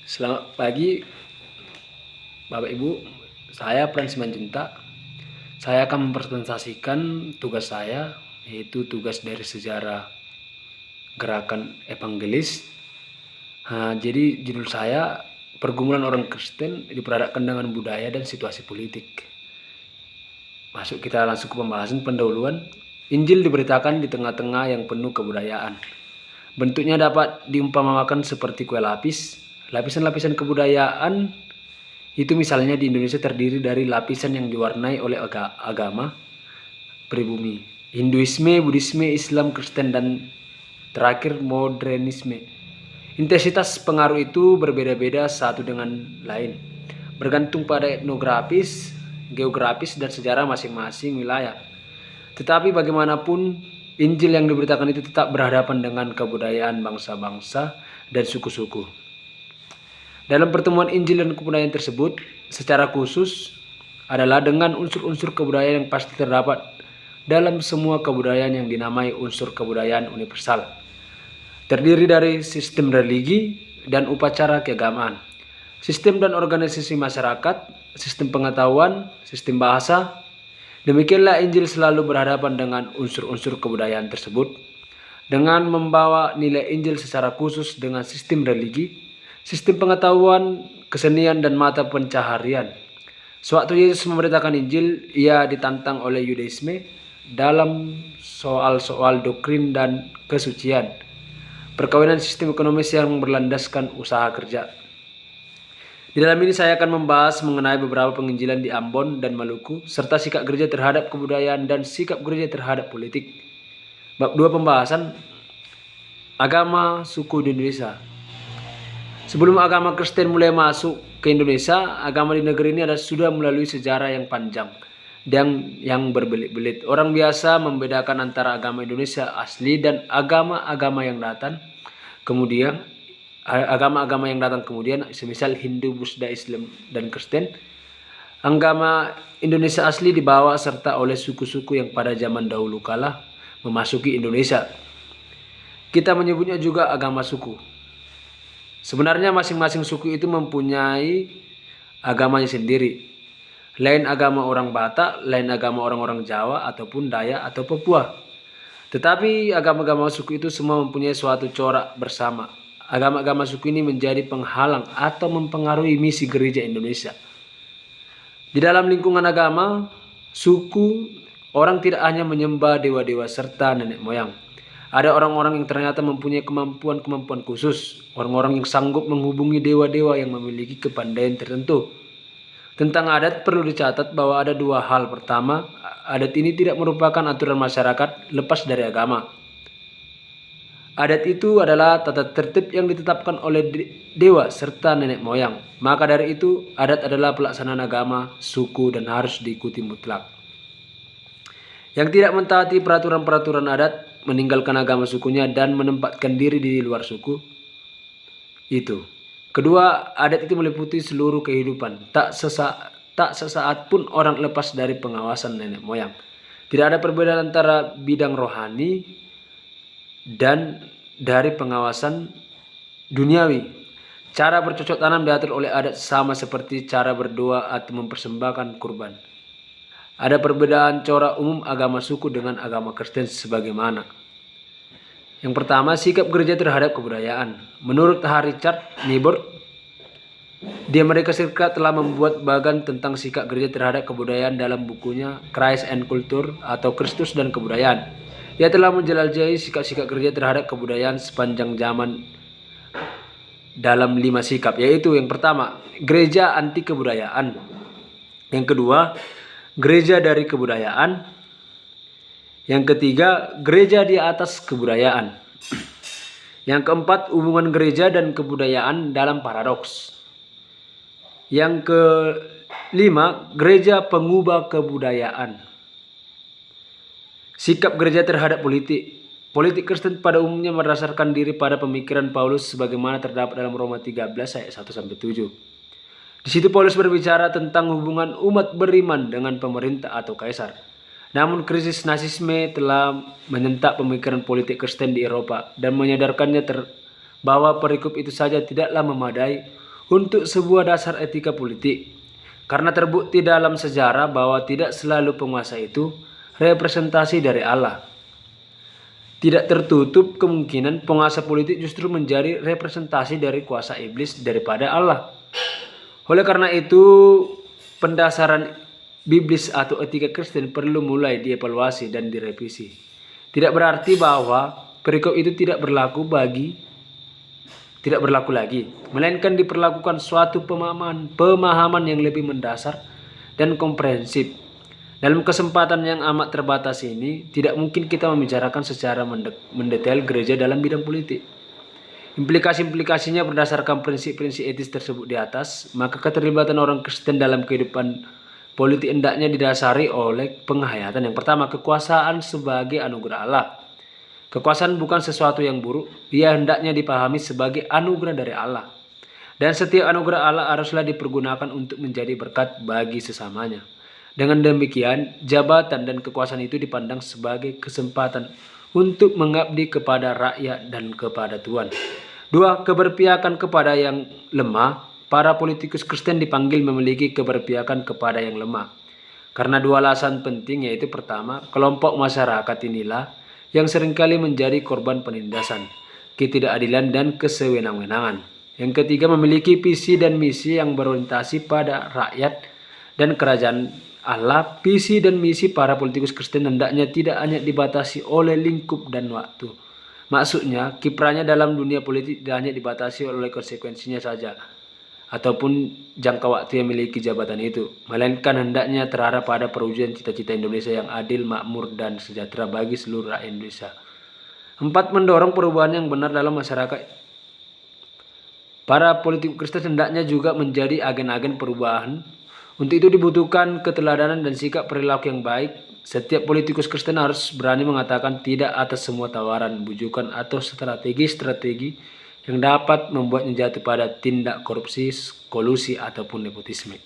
Selamat pagi Bapak Ibu, saya Frans Simanjuntak. Saya akan mempresentasikan tugas saya, yaitu tugas dari sejarah gerakan evangelis. Jadi judul saya, pergumulan orang Kristen diperadakkan dengan budaya dan situasi politik. Masuk kita langsung ke pembahasan pendahuluan. Injil diberitakan di tengah-tengah yang penuh kebudayaan. Bentuknya dapat diumpamakan seperti kue lapis. Lapisan-lapisan kebudayaan itu misalnya di Indonesia terdiri dari lapisan yang diwarnai oleh agama pribumi, Hinduisme, Buddhisme, Islam, Kristen, dan terakhir modernisme. Intensitas pengaruh itu berbeda-beda satu dengan lain, bergantung pada etnografis, geografis, dan sejarah masing-masing wilayah. Tetapi bagaimanapun, Injil yang diberitakan itu tetap berhadapan dengan kebudayaan bangsa-bangsa dan suku-suku. Dalam pertemuan Injil dan kebudayaan tersebut, secara khusus adalah dengan unsur-unsur kebudayaan yang pasti terdapat dalam semua kebudayaan yang dinamai unsur kebudayaan universal. Terdiri dari sistem religi dan upacara keagamaan, sistem dan organisasi masyarakat, sistem pengetahuan, sistem bahasa. Demikianlah Injil selalu berhadapan dengan unsur-unsur kebudayaan tersebut dengan membawa nilai Injil secara khusus dengan sistem religi, sistem pengetahuan, kesenian, dan mata pencaharian. Sewaktu Yesus memberitakan Injil, ia ditantang oleh Yudaisme dalam soal-soal doktrin dan kesucian, perkawinan, sistem ekonomis yang berlandaskan usaha kerja. Di dalam ini saya akan membahas mengenai beberapa penginjilan di Ambon dan Maluku, serta sikap gereja terhadap kebudayaan dan sikap gereja terhadap politik. Bab 2 pembahasan agama suku di Indonesia. Sebelum agama Kristen mulai masuk ke Indonesia, agama di negeri ini sudah melalui sejarah yang panjang dan yang berbelit-belit. Orang biasa membedakan antara agama Indonesia asli dan agama-agama yang datang kemudian. Agama-agama yang datang kemudian, semisal Hindu, Buddha, Islam, dan Kristen. Agama Indonesia asli dibawa serta oleh suku-suku yang pada zaman dahulu kala memasuki Indonesia. Kita menyebutnya juga agama suku. Sebenarnya masing-masing suku itu mempunyai agamanya sendiri. Lain agama orang Batak, lain agama orang-orang Jawa, ataupun Dayak atau Papua. Tetapi agama-agama suku itu semua mempunyai suatu corak bersama. Agama-agama suku ini menjadi penghalang atau mempengaruhi misi gereja Indonesia. Di dalam lingkungan agama suku, orang tidak hanya menyembah dewa-dewa serta nenek moyang. Ada orang-orang yang ternyata mempunyai kemampuan-kemampuan khusus. Orang-orang yang sanggup menghubungi dewa-dewa yang memiliki kepandaian tertentu. Tentang adat perlu dicatat bahwa ada dua hal. Pertama, adat ini tidak merupakan aturan masyarakat lepas dari agama. Adat itu adalah tata tertib yang ditetapkan oleh dewa serta nenek moyang. Maka dari itu, adat adalah pelaksanaan agama, suku, dan harus diikuti mutlak. Yang tidak mentaati peraturan-peraturan adat, meninggalkan agama sukunya dan menempatkan diri di luar suku, itu. Kedua, adat itu meliputi seluruh kehidupan. Tak sesaat pun orang lepas dari pengawasan nenek moyang. Tidak ada perbedaan antara bidang rohani dan dari pengawasan duniawi. Cara bercocok tanam diatur oleh adat sama seperti cara berdoa atau mempersembahkan kurban. Ada perbedaan corak umum agama suku dengan agama Kristen sebagaimana. Yang pertama, sikap gereja terhadap kebudayaan. Menurut H. Richard Niebuhr, di Amerika Serikat telah membuat bagan tentang sikap gereja terhadap kebudayaan dalam bukunya Christ and Culture atau Kristus dan Kebudayaan. Ia telah menjelajahi sikap-sikap gereja terhadap kebudayaan sepanjang zaman dalam 5 sikap, yaitu yang pertama, gereja anti kebudayaan. Yang kedua, gereja dari kebudayaan. Yang ketiga, gereja di atas kebudayaan. Yang keempat, hubungan gereja dan kebudayaan dalam paradoks. Yang kelima, gereja pengubah kebudayaan. Sikap gereja terhadap politik. Politik Kristen pada umumnya berdasarkan diri pada pemikiran Paulus sebagaimana terdapat dalam Roma 13 ayat 1-7. Di situ Paulus berbicara tentang hubungan umat beriman dengan pemerintah atau kaisar. Namun krisis nasisme telah menyentak pemikiran politik Kristen di Eropa dan menyadarkannya bahwa perikop itu saja tidaklah memadai untuk sebuah dasar etika politik. Karena terbukti dalam sejarah bahwa tidak selalu penguasa itu representasi dari Allah. Tidak tertutup kemungkinan penguasa politik justru menjadi representasi dari kuasa iblis daripada Allah. Oleh karena itu, pendasaran biblis atau etika Kristen perlu mulai dievaluasi dan direvisi. Tidak berarti bahwa perikop itu tidak berlaku lagi, melainkan diperlakukan suatu pemahaman yang lebih mendasar dan komprehensif. Dalam kesempatan yang amat terbatas ini, tidak mungkin kita membicarakan secara mendetail gereja dalam bidang politik. Implikasi-implikasinya berdasarkan prinsip-prinsip etis tersebut di atas, maka keterlibatan orang Kristen dalam kehidupan politik hendaknya didasari oleh penghayatan yang pertama, kekuasaan sebagai anugerah Allah. Kekuasaan bukan sesuatu yang buruk, ia hendaknya dipahami sebagai anugerah dari Allah. Dan setiap anugerah Allah haruslah dipergunakan untuk menjadi berkat bagi sesamanya. Dengan demikian, jabatan dan kekuasaan itu dipandang sebagai kesempatan untuk mengabdi kepada rakyat dan kepada Tuhan. 2. Keberpihakan kepada yang lemah. Para politikus Kristen dipanggil memiliki keberpihakan kepada yang lemah. Karena 2 alasan penting, yaitu pertama, kelompok masyarakat inilah yang seringkali menjadi korban penindasan, ketidakadilan, dan kesewenang-wenangan. Yang ketiga, memiliki visi dan misi yang berorientasi pada rakyat dan kerajaan Allah. Visi dan misi para politikus Kristen hendaknya tidak hanya dibatasi oleh lingkup dan waktu. Maksudnya, kiprahnya dalam dunia politik tidak hanya dibatasi oleh konsekuensinya saja, ataupun jangka waktu yang memiliki jabatan itu, melainkan hendaknya terarah pada perwujudan cita-cita Indonesia yang adil, makmur, dan sejahtera bagi seluruh rakyat Indonesia. 4. Mendorong perubahan yang benar dalam masyarakat. Para politikus Kristen hendaknya juga menjadi agen-agen perubahan. Untuk itu dibutuhkan keteladanan dan sikap perilaku yang baik. Setiap politikus Kristen harus berani mengatakan tidak atas semua tawaran, bujukan, atau strategi-strategi yang dapat membuatnya jatuh pada tindak korupsi, kolusi, ataupun nepotisme.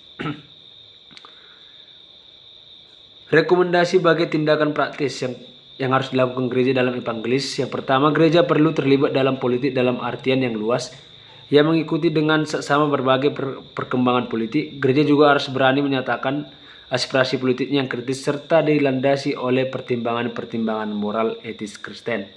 Rekomendasi bagi tindakan praktis yang harus dilakukan gereja dalam evangelis. Yang pertama, gereja perlu terlibat dalam politik dalam artian yang luas. Ia mengikuti dengan seksama berbagai perkembangan politik. Gereja juga harus berani menyatakan aspirasi politiknya yang kritis serta dilandasi oleh pertimbangan-pertimbangan moral etis Kristen.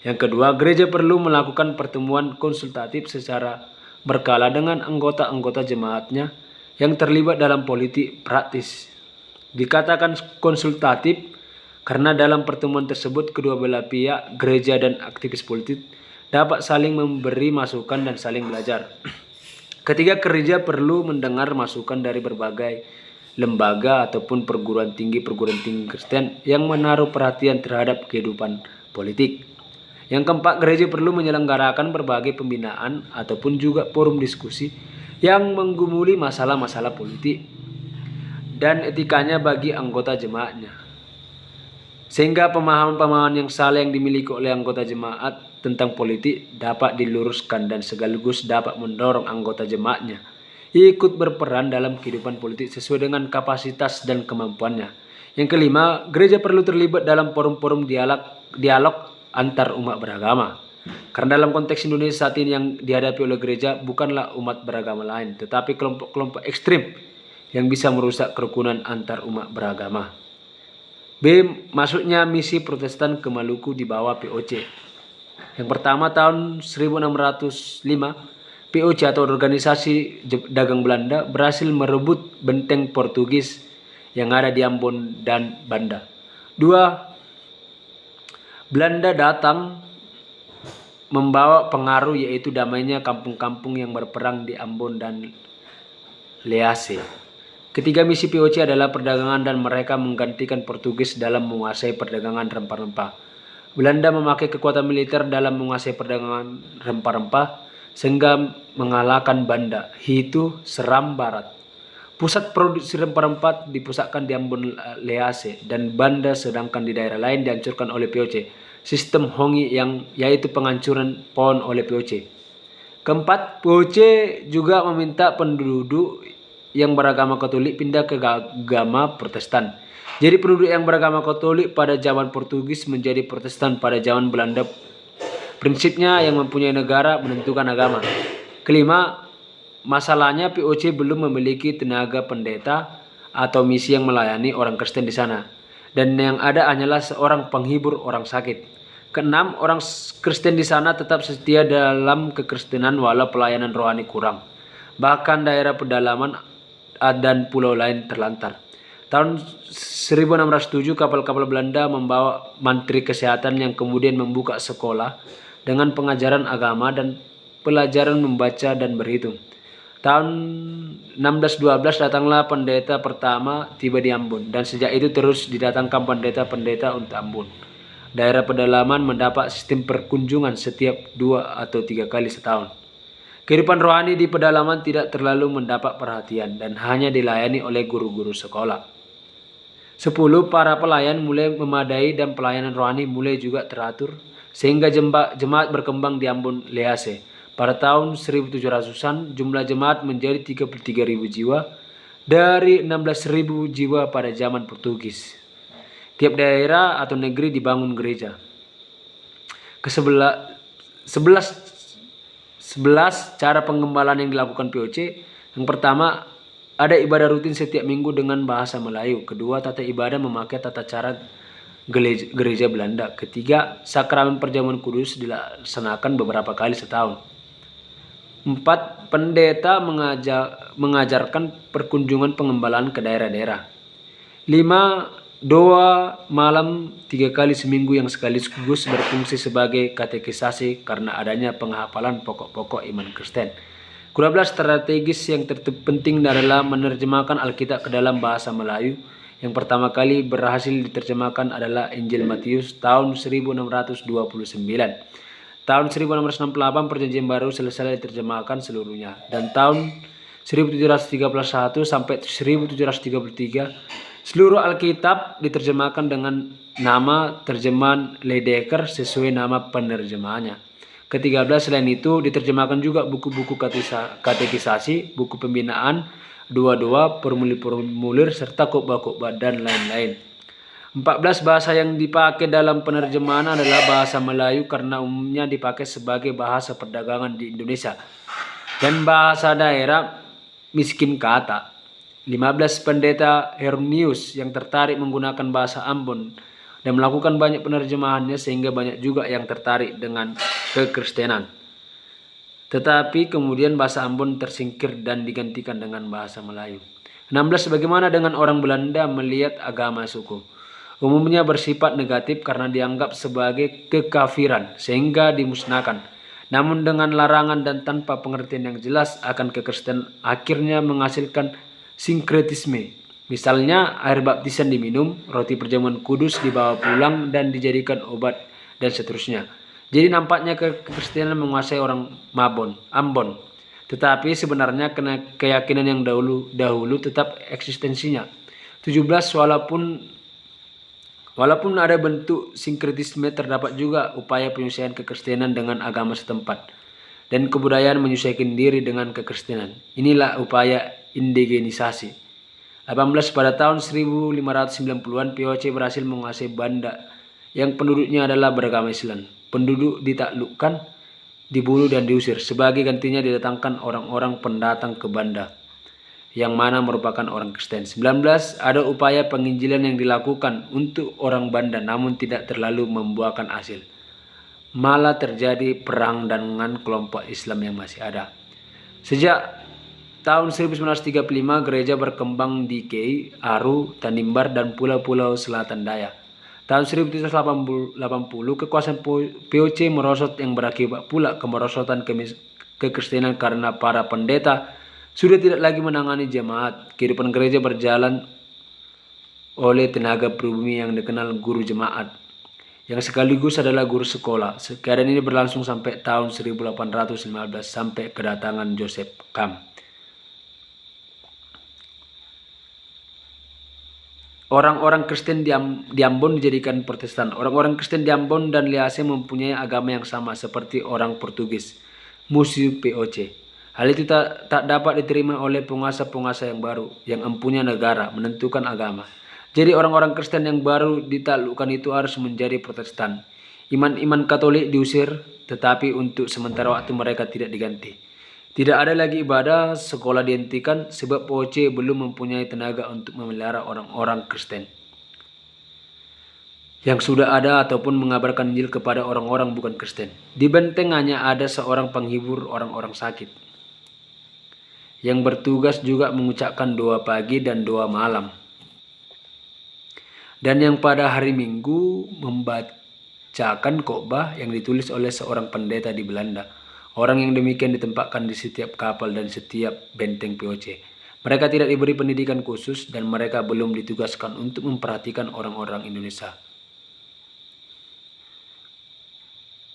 Yang kedua, gereja perlu melakukan pertemuan konsultatif secara berkala dengan anggota-anggota jemaatnya yang terlibat dalam politik praktis. Dikatakan konsultatif karena dalam pertemuan tersebut kedua belah pihak, gereja dan aktivis politik, dapat saling memberi masukan dan saling belajar. Ketiga, gereja perlu mendengar masukan dari berbagai lembaga ataupun perguruan tinggi Kristen yang menaruh perhatian terhadap kehidupan politik. Yang keempat, gereja perlu menyelenggarakan berbagai pembinaan ataupun juga forum diskusi yang menggumuli masalah-masalah politik dan etikanya bagi anggota jemaatnya. Sehingga pemahaman-pemahaman yang salah yang dimiliki oleh anggota jemaat tentang politik dapat diluruskan dan sekaligus dapat mendorong anggota jemaatnya ikut berperan dalam kehidupan politik sesuai dengan kapasitas dan kemampuannya. Yang kelima, gereja perlu terlibat dalam forum-forum dialog antar umat beragama. Karena dalam konteks Indonesia saat ini yang dihadapi oleh gereja bukanlah umat beragama lain, tetapi kelompok-kelompok ekstrim yang bisa merusak kerukunan antar umat beragama. B. Masuknya misi Protestan ke Maluku di bawah POC. Yang pertama, tahun 1605, POC atau Organisasi Dagang Belanda berhasil merebut benteng Portugis yang ada di Ambon dan Banda. 2. Belanda datang membawa pengaruh yaitu damainya kampung-kampung yang berperang di Ambon dan Lease. Ketiga, misi POC adalah perdagangan dan mereka menggantikan Portugis dalam menguasai perdagangan rempah-rempah. Belanda memakai kekuatan militer dalam menguasai perdagangan rempah-rempah sehingga mengalahkan Banda, Hitu, Seram Barat. Pusat produksi rempah-rempah dipusatkan di Ambon Lease dan Banda, sedangkan di daerah lain dihancurkan oleh POC. Sistem Hongi yang yaitu penghancuran pohon oleh POC. Keempat, POC juga meminta penduduk yang beragama Katolik pindah ke agama Protestan. Jadi penduduk yang beragama Katolik pada zaman Portugis menjadi Protestan pada zaman Belanda. Prinsipnya yang mempunyai negara menentukan agama. Kelima, Masalahnya POC belum memiliki tenaga pendeta atau misi yang melayani orang Kristen di sana. Dan yang ada hanyalah seorang penghibur orang sakit. Keenam, orang Kristen di sana tetap setia dalam kekristenan walau pelayanan rohani kurang. Bahkan daerah pedalaman dan pulau lain terlantar. Tahun 1607 kapal-kapal Belanda membawa mantri kesehatan yang kemudian membuka sekolah dengan pengajaran agama dan pelajaran membaca dan berhitung. Tahun 1612 datanglah pendeta pertama tiba di Ambon dan sejak itu terus didatangkan pendeta-pendeta untuk Ambon. Daerah pedalaman mendapat sistem perkunjungan setiap 2 atau 3 kali setahun. Kehidupan rohani di pedalaman tidak terlalu mendapat perhatian dan hanya dilayani oleh guru-guru sekolah. 10. Para pelayan mulai memadai dan pelayanan rohani mulai juga teratur sehingga jemaat berkembang di Ambon Lease. Pada tahun 1700-an jumlah jemaat menjadi 33.000 jiwa dari 16.000 jiwa pada zaman Portugis. Tiap daerah atau negeri dibangun gereja. Ke-11 cara pengembalaan yang dilakukan POC. Yang pertama, ada ibadah rutin setiap minggu dengan bahasa Melayu. Kedua, tata ibadah memakai tata cara gereja Belanda. Ketiga, sakramen perjamuan kudus dilaksanakan beberapa kali setahun. 4. Pendeta mengajarkan perkunjungan pengembalaan ke daerah-daerah. 5. Doa malam 3 kali seminggu yang sekaligus berfungsi sebagai katekisasi karena adanya penghafalan pokok-pokok iman Kristen. 12. Strategis yang terpenting adalah menerjemahkan Alkitab ke dalam bahasa Melayu. Yang pertama kali berhasil diterjemahkan adalah Injil Matius tahun 1629. Tahun 1668 Perjanjian Baru selesai diterjemahkan seluruhnya. Dan tahun 1731 sampai 1733 seluruh Alkitab diterjemahkan dengan nama terjemahan Ledecker sesuai nama penerjemahannya. Ke-13 selain itu diterjemahkan juga buku-buku katekisasi, buku pembinaan, doa-doa, formulir-formulir, serta khotbah-khotbah dan lain-lain. 14 bahasa yang dipakai dalam penerjemahan adalah bahasa Melayu karena umumnya dipakai sebagai bahasa perdagangan di Indonesia dan bahasa daerah miskin kata. 15 pendeta Hernius yang tertarik menggunakan bahasa Ambon dan melakukan banyak penerjemahannya sehingga banyak juga yang tertarik dengan kekristenan. Tetapi kemudian bahasa Ambon tersingkir dan digantikan dengan bahasa Melayu. 16. Bagaimana dengan orang Belanda melihat agama suku? Umumnya bersifat negatif karena dianggap sebagai kekafiran sehingga dimusnahkan. Namun dengan larangan dan tanpa pengertian yang jelas akan kekristenan akhirnya menghasilkan sinkretisme. Misalnya air baptisan diminum, roti perjamuan kudus dibawa pulang dan dijadikan obat dan seterusnya. Jadi nampaknya kekristenan menguasai orang Ambon. Tetapi sebenarnya keyakinan yang dahulu tetap eksistensinya. 17. Walaupun ada bentuk sinkretisme, terdapat juga upaya penyelesaian kekristenan dengan agama setempat dan kebudayaan menyesuaikan diri dengan kekristenan. Inilah upaya indigenisasi. 18. Pada tahun 1590-an POC berhasil menguasai Banda yang penduduknya adalah beragama Islam. Penduduk ditaklukkan, dibunuh dan diusir. Sebagai gantinya didatangkan orang-orang pendatang ke Banda yang mana merupakan orang Kristen. 19. Ada upaya penginjilan yang dilakukan untuk orang Banda namun tidak terlalu membuahkan hasil. Malah terjadi perang dengan kelompok Islam yang masih ada. Sejak tahun 1935 gereja berkembang di Kei, Aru, Tanimbar dan pulau-pulau selatan Daya. Tahun 1780 kekuasaan POC merosot yang berakibat pula kemerosotan kekristenan karena para pendeta sudah tidak lagi menangani jemaat. Kehidupan gereja berjalan oleh tenaga pribumi yang dikenal guru jemaat yang sekaligus adalah guru sekolah. Keadaan ini berlangsung sampai tahun 1815 sampai kedatangan Joseph Camp. Orang-orang Kristen di Ambon dijadikan Protestan. Orang-orang Kristen di Ambon dan Lease mempunyai agama yang sama seperti orang Portugis, musuh POC. Hal itu tak dapat diterima oleh penguasa-penguasa yang baru yang empunya negara menentukan agama. Jadi orang-orang Kristen yang baru ditaklukkan itu harus menjadi Protestan. Iman-iman Katolik diusir, tetapi untuk sementara waktu mereka tidak diganti. Tidak ada lagi ibadah, sekolah dihentikan sebab POC belum mempunyai tenaga untuk memelihara orang-orang Kristen yang sudah ada ataupun mengabarkan Injil kepada orang-orang bukan Kristen. Di benteng hanya ada seorang penghibur orang-orang sakit yang bertugas juga mengucapkan doa pagi dan doa malam, dan yang pada hari Minggu membacakan khotbah yang ditulis oleh seorang pendeta di Belanda. Orang yang demikian ditempatkan di setiap kapal dan setiap benteng POC. Mereka tidak diberi pendidikan khusus dan mereka belum ditugaskan untuk memperhatikan orang-orang Indonesia.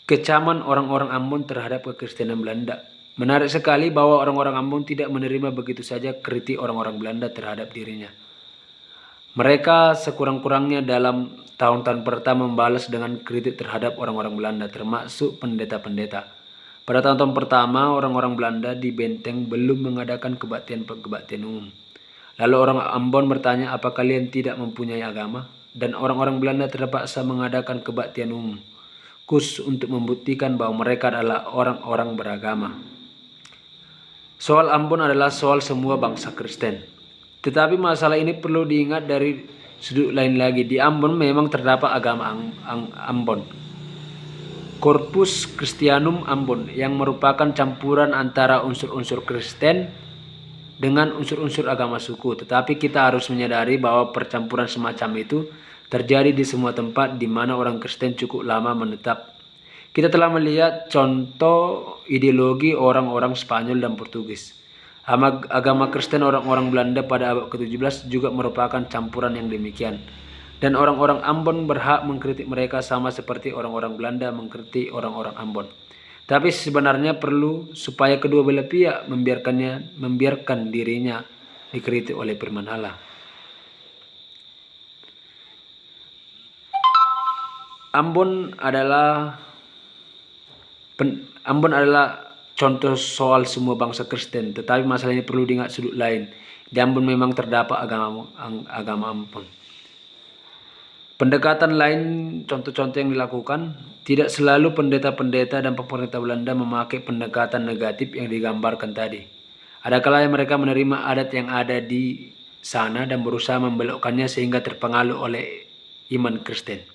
Kecaman orang-orang Ambon terhadap kekristenan Belanda. Menarik sekali bahwa orang-orang Ambon tidak menerima begitu saja kritik orang-orang Belanda terhadap dirinya. Mereka sekurang-kurangnya dalam tahun-tahun pertama membalas dengan kritik terhadap orang-orang Belanda, termasuk pendeta-pendeta. Pada tahun-tahun pertama, orang-orang Belanda di benteng belum mengadakan kebaktian umum. Lalu orang Ambon bertanya, apa kalian tidak mempunyai agama? Dan orang-orang Belanda terpaksa mengadakan kebaktian umum khusus untuk membuktikan bahwa mereka adalah orang-orang beragama. Soal Ambon adalah soal semua bangsa Kristen. Tetapi masalah ini perlu diingat dari sudut lain lagi. Di Ambon memang terdapat agama Ambon, Corpus Christianum Ambon, yang merupakan campuran antara unsur-unsur Kristen dengan unsur-unsur agama suku. Tetapi kita harus menyadari bahwa percampuran semacam itu terjadi di semua tempat di mana orang Kristen cukup lama menetap. Kita telah melihat contoh ideologi orang-orang Spanyol dan Portugis. Agama Kristen orang-orang Belanda pada abad ke-17 juga merupakan campuran yang demikian. Dan orang-orang Ambon berhak mengkritik mereka sama seperti orang-orang Belanda mengkritik orang-orang Ambon. Tapi sebenarnya perlu supaya kedua belah pihak membiarkan dirinya dikritik oleh firman Allah. Ambon adalah contoh soal semua bangsa Kristen, tetapi masalah ini perlu diingat sudut lain. Di Ambon memang terdapat agama Ambon. Pendekatan lain, contoh-contoh yang dilakukan, tidak selalu pendeta-pendeta dan pemerintah Belanda memakai pendekatan negatif yang digambarkan tadi. Ada kalanya mereka menerima adat yang ada di sana dan berusaha membelokkannya sehingga terpengaruh oleh iman Kristen.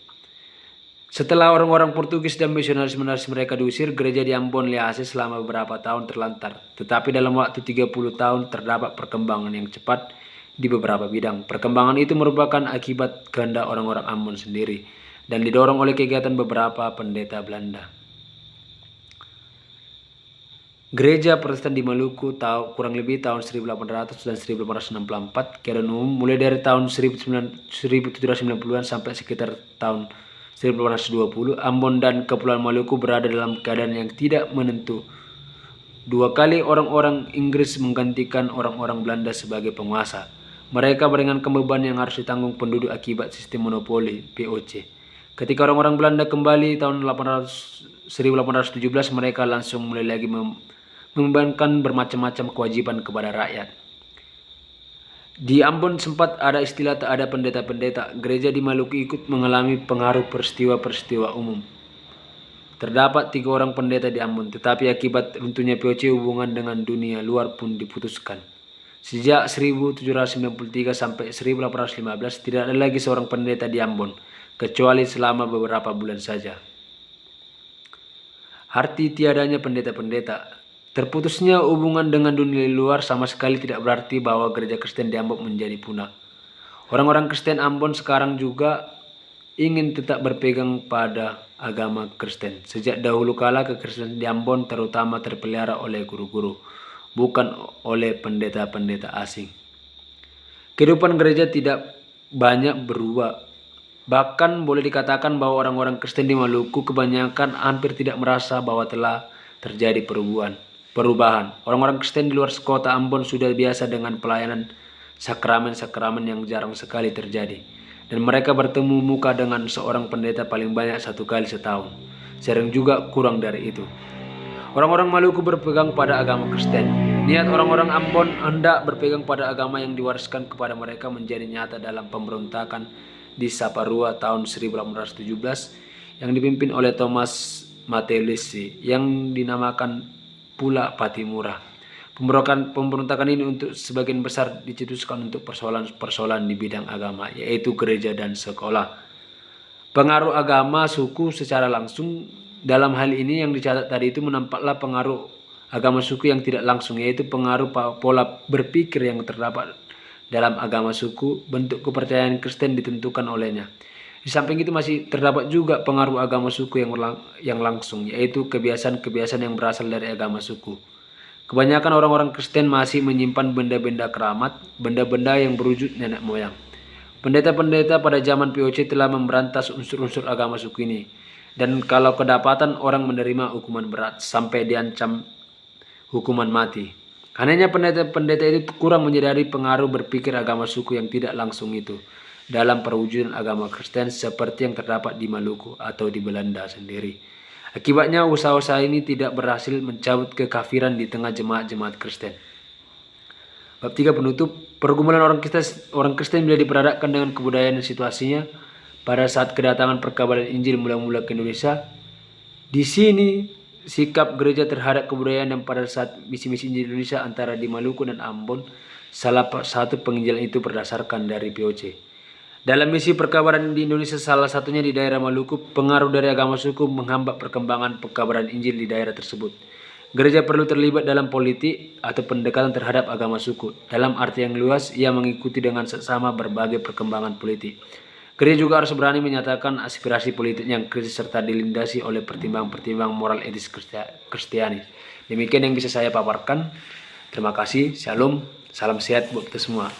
Setelah orang-orang Portugis dan misionaris mereka diusir, gereja di Ambon Lihase selama beberapa tahun terlantar. Tetapi dalam waktu 30 tahun terdapat perkembangan yang cepat di beberapa bidang. Perkembangan itu merupakan akibat kehendak orang-orang Ambon sendiri dan didorong oleh kegiatan beberapa pendeta Belanda. Gereja Protestan di Maluku kurang lebih tahun 1800 dan 1864, keadaan umum mulai dari tahun 1790-an sampai sekitar tahun 1820, Ambon dan Kepulauan Maluku berada dalam keadaan yang tidak menentu. 2 kali orang-orang Inggris menggantikan orang-orang Belanda sebagai penguasa. Mereka meringankan beban yang harus ditanggung penduduk akibat sistem monopoli POC. Ketika orang-orang Belanda kembali tahun 1817, mereka langsung mulai lagi membebankan bermacam-macam kewajiban kepada rakyat. Di Ambon sempat ada istilah tak ada pendeta-pendeta. Gereja di Maluku ikut mengalami pengaruh peristiwa-peristiwa umum. Terdapat 3 orang pendeta di Ambon, tetapi akibat runtuhnya POC hubungan dengan dunia luar pun diputuskan. Sejak 1793 sampai 1815 tidak ada lagi seorang pendeta di Ambon, kecuali selama beberapa bulan saja. Arti tiadanya pendeta-pendeta. Terputusnya hubungan dengan dunia luar sama sekali tidak berarti bahwa gereja Kristen di Ambon menjadi punah. Orang-orang Kristen Ambon sekarang juga ingin tetap berpegang pada agama Kristen. Sejak dahulu kala kekristenan di Ambon terutama terpelihara oleh guru-guru, bukan oleh pendeta-pendeta asing. Kehidupan gereja tidak banyak berubah. Bahkan boleh dikatakan bahwa orang-orang Kristen di Maluku kebanyakan hampir tidak merasa bahwa telah terjadi perubahan. Orang-orang Kristen di luar kota Ambon sudah biasa dengan pelayanan sakramen-sakramen yang jarang sekali terjadi. Dan mereka bertemu muka dengan seorang pendeta paling banyak 1 kali setahun. Sering juga kurang dari itu. Orang-orang Maluku berpegang pada agama Kristen. Niat orang-orang Ambon hendak berpegang pada agama yang diwariskan kepada mereka menjadi nyata dalam pemberontakan di Saparua tahun 1817 yang dipimpin oleh Thomas Matelisi yang dinamakan pula Patimura. Pemberontakan ini untuk sebagian besar dicetuskan untuk persoalan-persoalan di bidang agama, yaitu gereja dan sekolah. Pengaruh agama suku secara langsung dalam hal ini yang dicatat tadi itu menampaklah pengaruh agama suku yang tidak langsung, yaitu pengaruh pola berpikir yang terdapat dalam agama suku. Bentuk kepercayaan Kristen ditentukan olehnya. Di samping itu masih terdapat juga pengaruh agama suku yang langsung, yaitu kebiasaan-kebiasaan yang berasal dari agama suku. Kebanyakan orang-orang Kristen masih menyimpan benda-benda keramat, benda-benda yang berwujud nenek moyang. Pendeta-pendeta pada zaman POC telah memberantas unsur-unsur agama suku ini. Dan kalau kedapatan, orang menerima hukuman berat sampai diancam hukuman mati. Anehnya pendeta-pendeta itu kurang menyadari pengaruh berpikir agama suku yang tidak langsung itu dalam perwujudan agama Kristen seperti yang terdapat di Maluku atau di Belanda sendiri. Akibatnya usaha-usaha ini tidak berhasil mencabut kekafiran di tengah jemaat-jemaat Kristen. Bab 3 penutup. Pergumulan orang Kristen bila diperadakkan dengan kebudayaan dan situasinya pada saat kedatangan perkabaran Injil mula-mula ke Indonesia. Di sini sikap gereja terhadap kebudayaan yang pada saat misi-misi Injil Indonesia antara di Maluku dan Ambon, salah satu penginjilan itu berdasarkan dari POC. Dalam misi perkabaran di Indonesia, salah satunya di daerah Maluku, pengaruh dari agama suku menghambat perkembangan perkabaran Injil di daerah tersebut. Gereja perlu terlibat dalam politik atau pendekatan terhadap agama suku. Dalam arti yang luas, ia mengikuti dengan seksama berbagai perkembangan politik. Gereja juga harus berani menyatakan aspirasi politik yang kritis serta dilindasi oleh pertimbangan-pertimbangan moral etis Kristiani. Demikian yang bisa saya paparkan. Terima kasih. Shalom. Salam sehat buat kita semua.